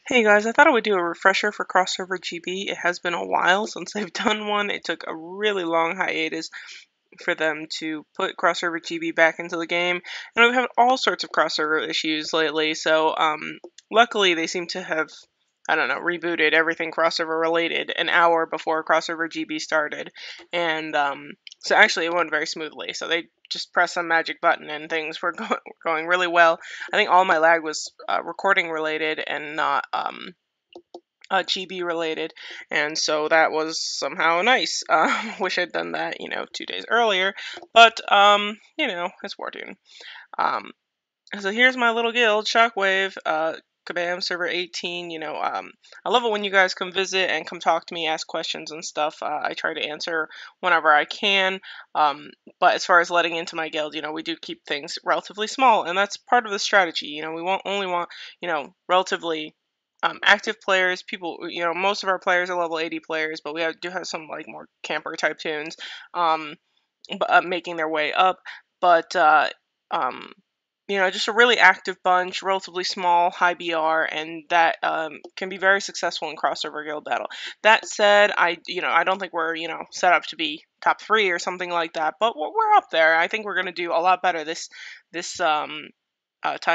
Hey guys, I thought I would do a refresher for Crossover GB. It has been a while since I've done one. It took a really long hiatus for them to put Crossover GB back into the game, and we've had all sorts of crossover issues lately. So, luckily they seem to have, I don't know, rebooted everything crossover related an hour before Crossover GB started, and so actually it went very smoothly. So they just pressed some magic button and things were going really well. I think all my lag was recording related and not GB related, and so that was somehow nice. Wish I'd done that, 2 days earlier, but it's Wartune. Um, so here's my little guild, Shockwave. Kabam server 18. I love it when you guys come visit and come talk to me, ask questions and stuff. I try to answer whenever I can. But as far as letting into my guild, we do keep things relatively small, and that's part of the strategy. We only want, relatively active players. People, most of our players are level 80 players, but do have some like more camper type tunes, making their way up. But um, just a really active bunch, relatively small, high BR, and that can be very successful in crossover guild battle. That said, I don't think we're, set up to be top three or something like that, but we're up there. I think we're going to do a lot better this time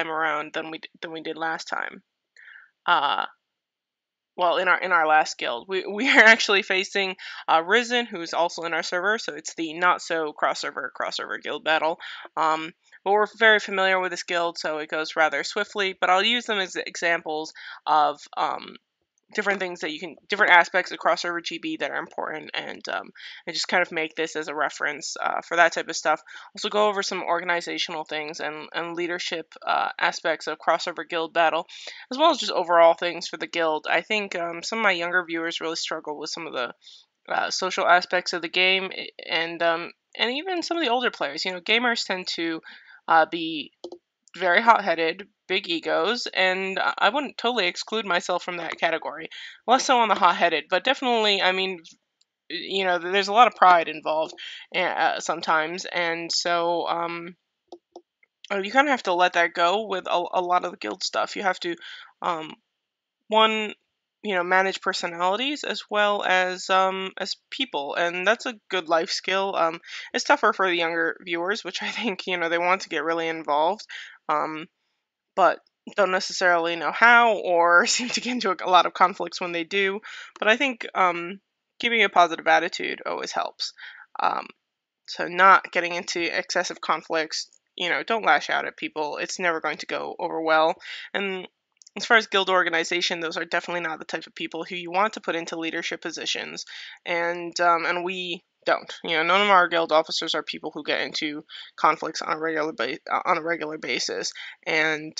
around than we did last time. Uh, well, in our last guild, we are actually facing Risen, who's also in our server, so it's the not so crossover guild battle. But we're very familiar with this guild, so it goes rather swiftly. But I'll use them as examples of different aspects of crossover GB that are important, and just kind of make this as a reference for that type of stuff. Also go over some organizational things and leadership aspects of crossover guild battle, as well as just overall things for the guild. I think some of my younger viewers really struggle with some of the social aspects of the game, and even some of the older players. Gamers tend to be very hot-headed, big egos, and I wouldn't totally exclude myself from that category. Less so on the hot-headed, but definitely, I mean, there's a lot of pride involved sometimes, and so you kind of have to let that go with a lot of the guild stuff. You have to, um, one, manage personalities as well as people, and that's a good life skill. It's tougher for the younger viewers, which I think they want to get really involved. Um, but don't necessarily know how or seem to get into a lot of conflicts when they do. But I think keeping a positive attitude always helps. Um, so not getting into excessive conflicts, don't lash out at people. It's never going to go over well. And as far as guild organization, those are definitely not the type of people who you want to put into leadership positions. And we don't. None of our guild officers are people who get into conflicts on a regular basis. And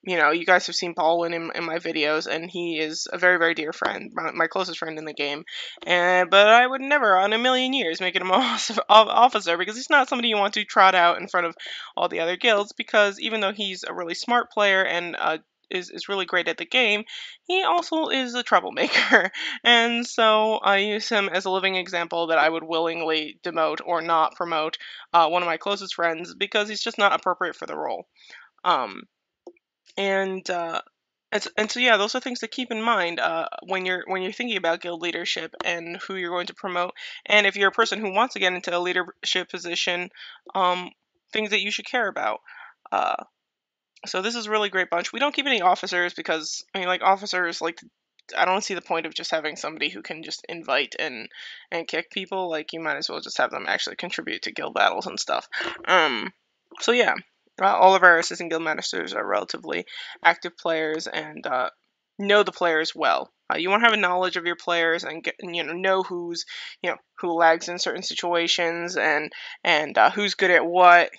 you guys have seen Baldwin in my videos, and he is a very, very dear friend, my closest friend in the game. But I would never, on a million years, make him an officer, because he's not somebody you want to trot out in front of all the other guilds. Because even though he's a really smart player and is really great at the game, he also is a troublemaker. And so I use him as a living example that I would willingly demote or not promote one of my closest friends, because he's just not appropriate for the role. Um, and so yeah, those are things to keep in mind when you're thinking about guild leadership and who you're going to promote. And if you're a person who wants to get into a leadership position, um, things that you should care about. Uh, so this is a really great bunch. We don't keep any officers because I mean, like officers, like I don't see the point of just having somebody who can just invite and kick people. Like you might as well just have them actually contribute to guild battles and stuff. So yeah, all of our assistant guild masters are relatively active players and know the players well. You want to have a knowledge of your players and know who lags in certain situations and who's good at what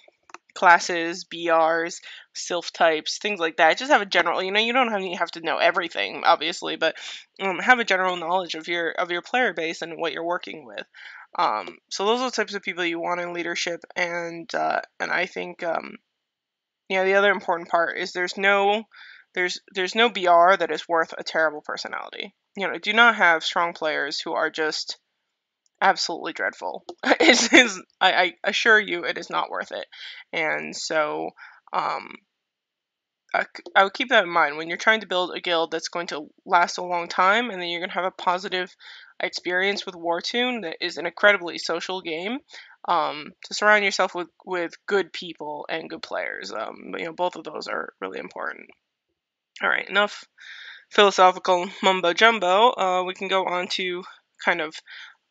classes, BRs, sylph types, things like that. Just have a general, you don't have to know everything, obviously, but have a general knowledge of your player base and what you're working with. So those are the types of people you want in leadership, and I think the other important part is there's no BR that is worth a terrible personality. Do not have strong players who are just absolutely dreadful. I assure you, it is not worth it. And so, um, I would keep that in mind when you're trying to build a guild that's going to last a long time, and then you're going to have a positive experience with Wartune. That is an incredibly social game. To surround yourself with good people and good players. Both of those are really important. All right, enough philosophical mumbo jumbo. We can go on to kind of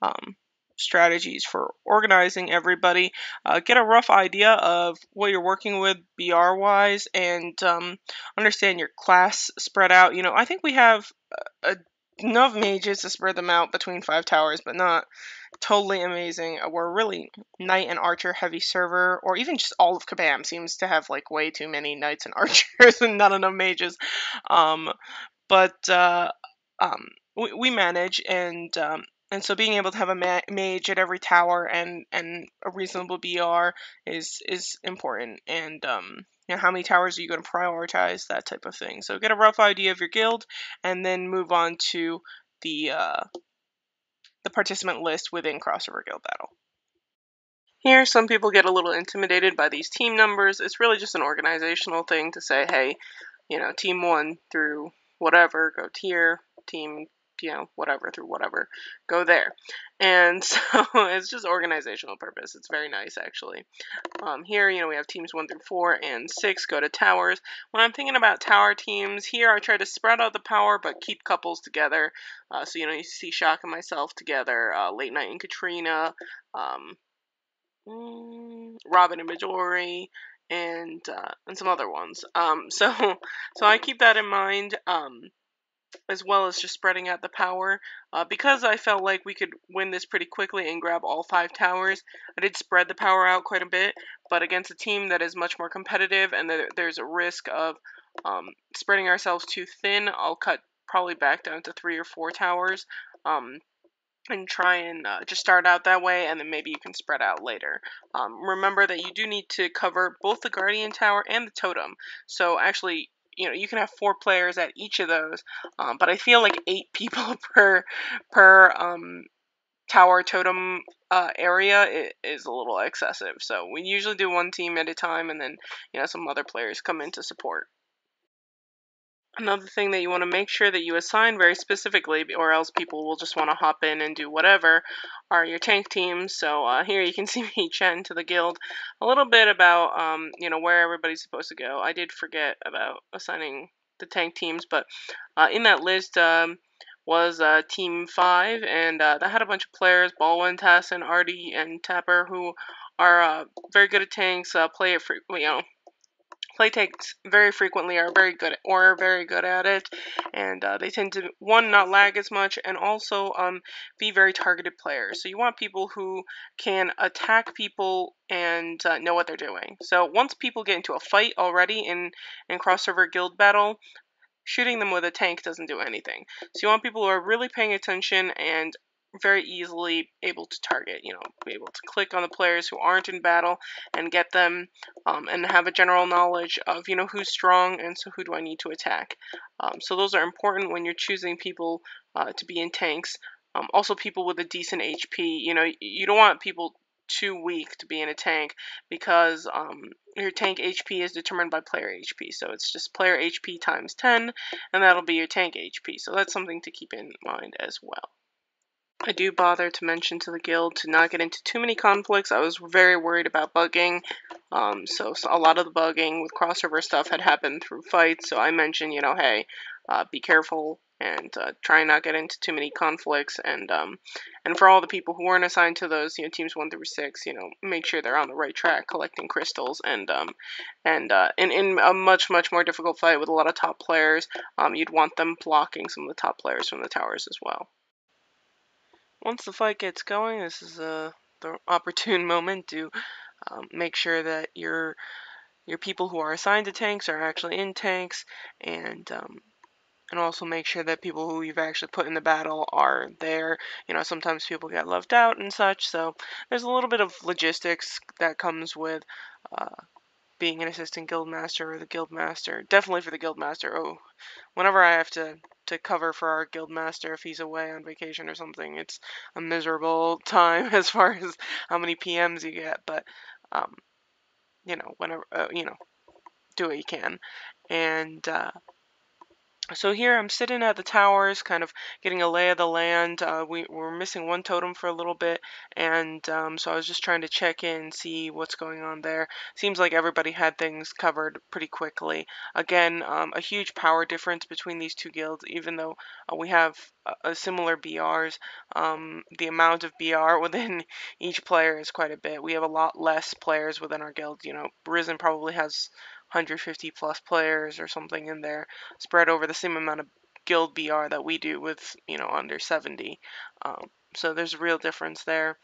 um, strategies for organizing everybody. Get a rough idea of what you're working with BR wise, and understand your class spread out. I think we have uh, enough mages to spread them out between 5 towers, but not totally amazing. We're really knight and archer heavy server, or even just all of Kabam seems to have like way too many knights and archers and not enough mages. Um, but we manage, and so being able to have a mage at every tower and a reasonable BR is important, and how many towers are you going to prioritize, that type of thing. So get a rough idea of your guild, and then move on to the participant list within Crossover Guild Battle. Here, some people get a little intimidated by these team numbers. It's really just an organizational thing to say, hey, team 1 through whatever, go tier, team, whatever through whatever, go there. And so it's just organizational purpose. It's very nice, actually. Here, we have teams 1 through 4 and 6 go to towers. When I'm thinking about tower teams, here I try to spread out the power but keep couples together. So, you see Shock and myself together, Late Night and Katrina, Robin and Midori, and some other ones. So I keep that in mind, as well as just spreading out the power. Because I felt like we could win this pretty quickly and grab all 5 towers, I did spread the power out quite a bit. But against a team that is much more competitive and there's a risk of spreading ourselves too thin, I'll cut probably back down to 3 or 4 towers. And try and just start out that way, and then maybe you can spread out later. Remember that you do need to cover both the Guardian Tower and the Totem. So actually, you can have 4 players at each of those, but I feel like 8 people per tower totem area is a little excessive. So we usually do 1 team at a time, and then some other players come in to support. Another thing that you want to make sure that you assign very specifically, or else people will just want to hop in and do whatever, are your tank teams. So here you can see me chatting to the guild a little bit about, where everybody's supposed to go. I did forget about assigning the tank teams, but in that list was Team 5, and that had a bunch of players, Baldwin, Tassin, Artie, and Tapper, who are very good at tanks, play tanks very frequently, are very good at it, and they tend to, one, not lag as much, and also be very targeted players. So you want people who can attack people and know what they're doing. So once people get into a fight already in crossover guild battle, shooting them with a tank doesn't do anything. So you want people who are really paying attention and very easily able to target, be able to click on the players who aren't in battle and get them, and have a general knowledge of, who's strong, and so who do I need to attack. So those are important when you're choosing people to be in tanks. Also, people with a decent HP. You don't want people too weak to be in a tank, because your tank HP is determined by player HP. So it's just player HP times 10, and that'll be your tank HP. So that's something to keep in mind as well. I do bother to mention to the guild to not get into too many conflicts. I was very worried about bugging. So a lot of the bugging with crossover stuff had happened through fights. So I mentioned, hey, be careful and try and not get into too many conflicts. And for all the people who weren't assigned to those, teams 1 through 6, make sure they're on the right track collecting crystals. And in a much more difficult fight with a lot of top players, you'd want them blocking some of the top players from the towers as well. Once the fight gets going, this is the opportune moment to make sure that your people who are assigned to tanks are actually in tanks, and also make sure that people who you've actually put in the battle are there. Sometimes people get left out and such, so there's a little bit of logistics that comes with being an assistant guildmaster or the guildmaster. Definitely for the guildmaster. Oh, whenever I have to cover for our guildmaster if he's away on vacation or something, it's a miserable time as far as how many PMs you get. But whenever do what you can. And so here I'm sitting at the towers, kind of getting a lay of the land. We were missing one totem for a little bit, and so I was just trying to check in, see what's going on there. Seems like everybody had things covered pretty quickly. Again, a huge power difference between these two guilds, even though we have a similar BRs. The amount of BR within each player is quite a bit. We have a lot less players within our guild. You know, Risen probably has 150 plus players or something in there, spread over the same amount of guild BR that we do with, you know, under 70. So there's a real difference there.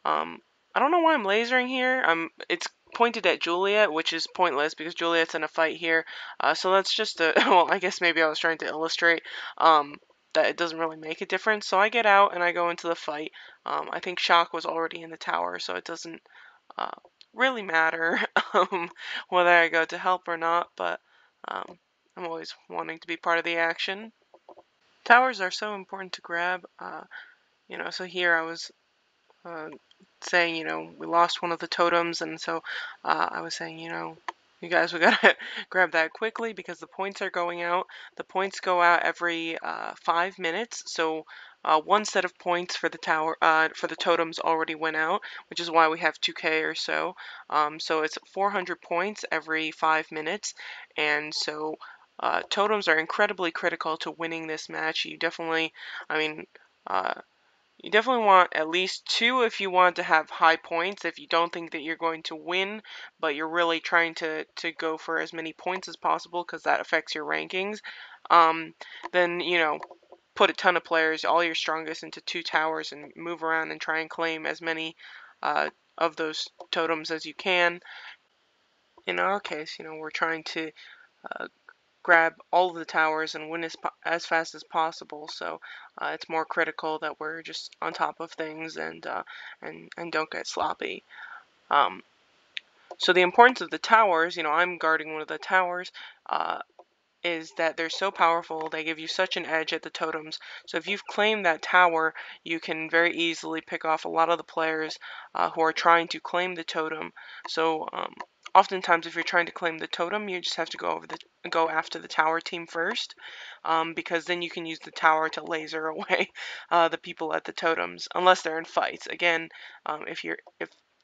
I don't know why I'm lasering here. It's pointed at Juliet, which is pointless because Juliet's in a fight here. So that's just a, well, I guess maybe I was trying to illustrate that it doesn't really make a difference. So I get out and I go into the fight. I think Shock was already in the tower, so it doesn't uh, really matter whether I go to help or not, but um, I'm always wanting to be part of the action. Towers are so important to grab, you know, so here I was uh, saying, you know, we lost one of the totems, and so I was saying, you know, you guys, we gotta grab that quickly because the points are going out. The points go out every 5 minutes, so one set of points for the tower for the totems already went out, which is why we have 2K or so. So it's 400 points every 5 minutes, and so totems are incredibly critical to winning this match. You definitely, I mean. You definitely want at least two if you want to have high points. If you don't think that you're going to win, but you're really trying to go for as many points as possible because that affects your rankings, um, then, you know, put a ton of players, all your strongest, into two towers and move around and try and claim as many of those totems as you can. In our case, you know, we're trying to uh, grab all of the towers and win as fast as possible. So it's more critical that we're just on top of things and don't get sloppy. Um, so the importance of the towers, you know, I'm guarding one of the towers. Is that they're so powerful, they give you such an edge at the totems. So if you've claimed that tower, you can very easily pick off a lot of the players who are trying to claim the totem. So oftentimes if you're trying to claim the totem, you just have to go after the tower team first, because then you can use the tower to laser away the people at the totems, unless they're in fights. Again,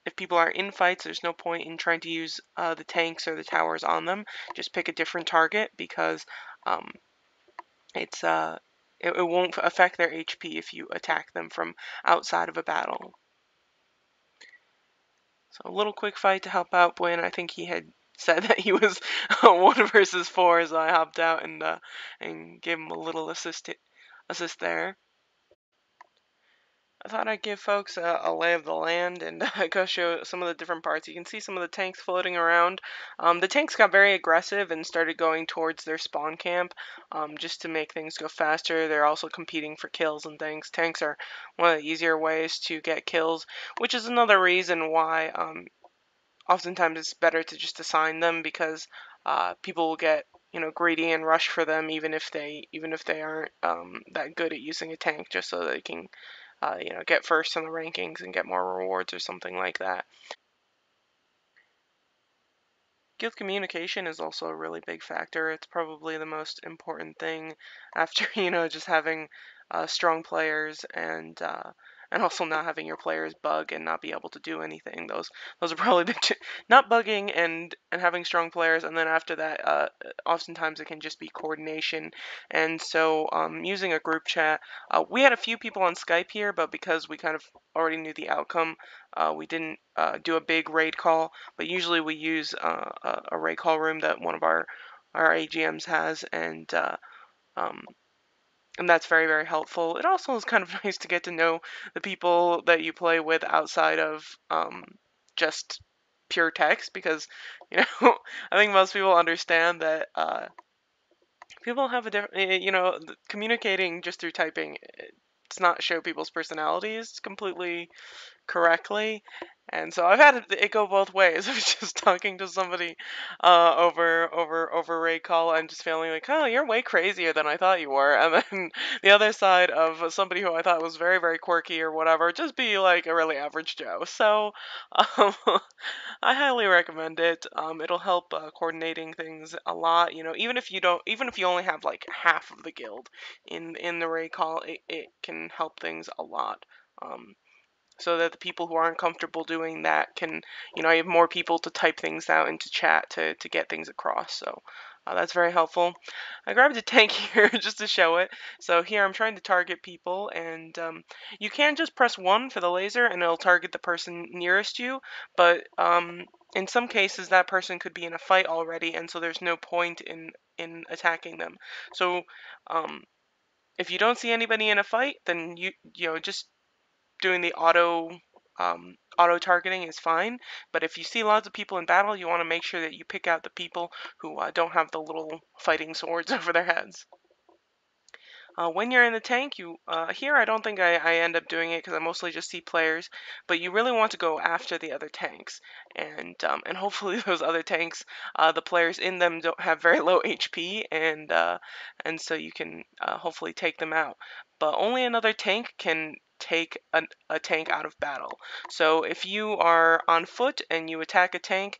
if people are in fights, there's no point in trying to use the tanks or the towers on them. Just pick a different target because um, it's it won't affect their HP if you attack them from outside of a battle. So a little quick fight to help out Bwin. I think he had said that he was 1 versus 4, so I hopped out and gave him a little assist there. I thought I'd give folks a lay of the land and go show some of the different parts. You can see some of the tanks floating around. The tanks got very aggressive and started going towards their spawn camp just to make things go faster. They're also competing for kills and things. Tanks are one of the easier ways to get kills, which is another reason why oftentimes it's better to just assign them because people will get, you know, greedy and rush for them even if they aren't that good at using a tank, just so they can you know, get first in the rankings and get more rewards or something like that. Guild communication is also a really big factor. It's probably the most important thing after, you know, just having strong players and also not having your players bug and not be able to do anything. Those are probably the two, not bugging and having strong players, and then after that, oftentimes it can just be coordination. And so using a group chat, we had a few people on Skype here, but because we kind of already knew the outcome, we didn't do a big raid call. But usually we use a raid call room that one of our AGMs has, um, and that's very, very helpful. It also is kind of nice to get to know the people that you play with outside of just pure text, because, you know, I think most people understand that people have a different, you know, communicating just through typing. It's not show people's personalities. It's completely correctly. And so I've had it go both ways. I was just talking to somebody over raid call and just feeling like, oh, you're way crazier than I thought you were. And then the other side of somebody who I thought was very, very quirky or whatever, just be like a really average Joe. So um, I highly recommend it. It'll help coordinating things a lot. You know, even if you only have like half of the guild in the raid call, it can help things a lot. Um, so that the people who aren't comfortable doing that can, you know, I have more people to type things out into chat to get things across. So that's very helpful. I grabbed a tank here just to show it. So here I'm trying to target people, and you can just press 1 for the laser and it'll target the person nearest you, but in some cases that person could be in a fight already, and so there's no point in attacking them. So um, if you don't see anybody in a fight, then you know, just doing the auto targeting is fine. But if you see lots of people in battle, you want to make sure that you pick out the people who don't have the little fighting swords over their heads. When you're in the tank, here I don't think I end up doing it because I mostly just see players, but you really want to go after the other tanks, and hopefully those other tanks, the players in them don't have very low HP, and so you can hopefully take them out. But only another tank can take a tank out of battle. So if you are on foot and you attack a tank,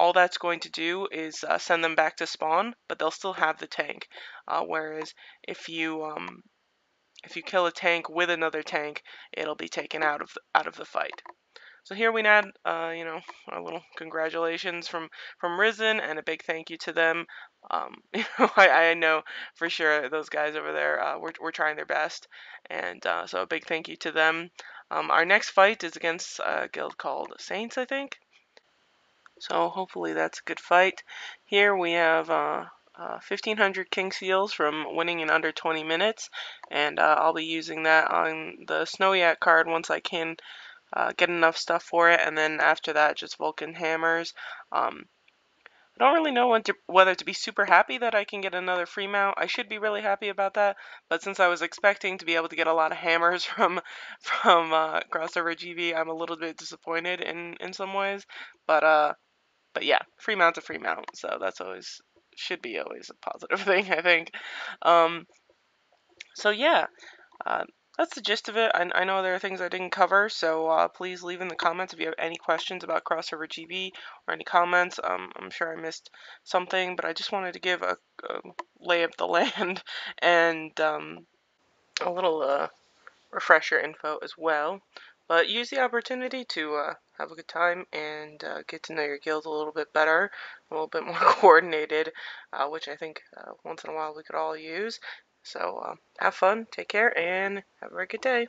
all that's going to do is send them back to spawn, but they'll still have the tank. Whereas if you kill a tank with another tank, it'll be taken out of the fight. So here we had, you know, a little congratulations from Risen and a big thank you to them. You know, I know for sure those guys over there were trying their best, and so a big thank you to them. Our next fight is against a guild called Saints, I think. So hopefully that's a good fight. Here we have 1,500 King Seals from winning in under 20 minutes, and I'll be using that on the Snow Yak card once I can get enough stuff for it, and then after that just Vulcan Hammers. I don't really know whether to be super happy that I can get another free mount. I should be really happy about that, but since I was expecting to be able to get a lot of hammers from crossover GB, I'm a little bit disappointed in some ways. But yeah, free mount's a free mount, so that's always should be always a positive thing, I think. Um, so yeah, uh, that's the gist of it. I know there are things I didn't cover, so please leave in the comments if you have any questions about crossover GB or any comments. I'm sure I missed something, but I just wanted to give a lay of the land and a little refresher info as well. But use the opportunity to have a good time and get to know your guild a little bit better, a little bit more coordinated, which I think once in a while we could all use. So have fun, take care, and have a very good day.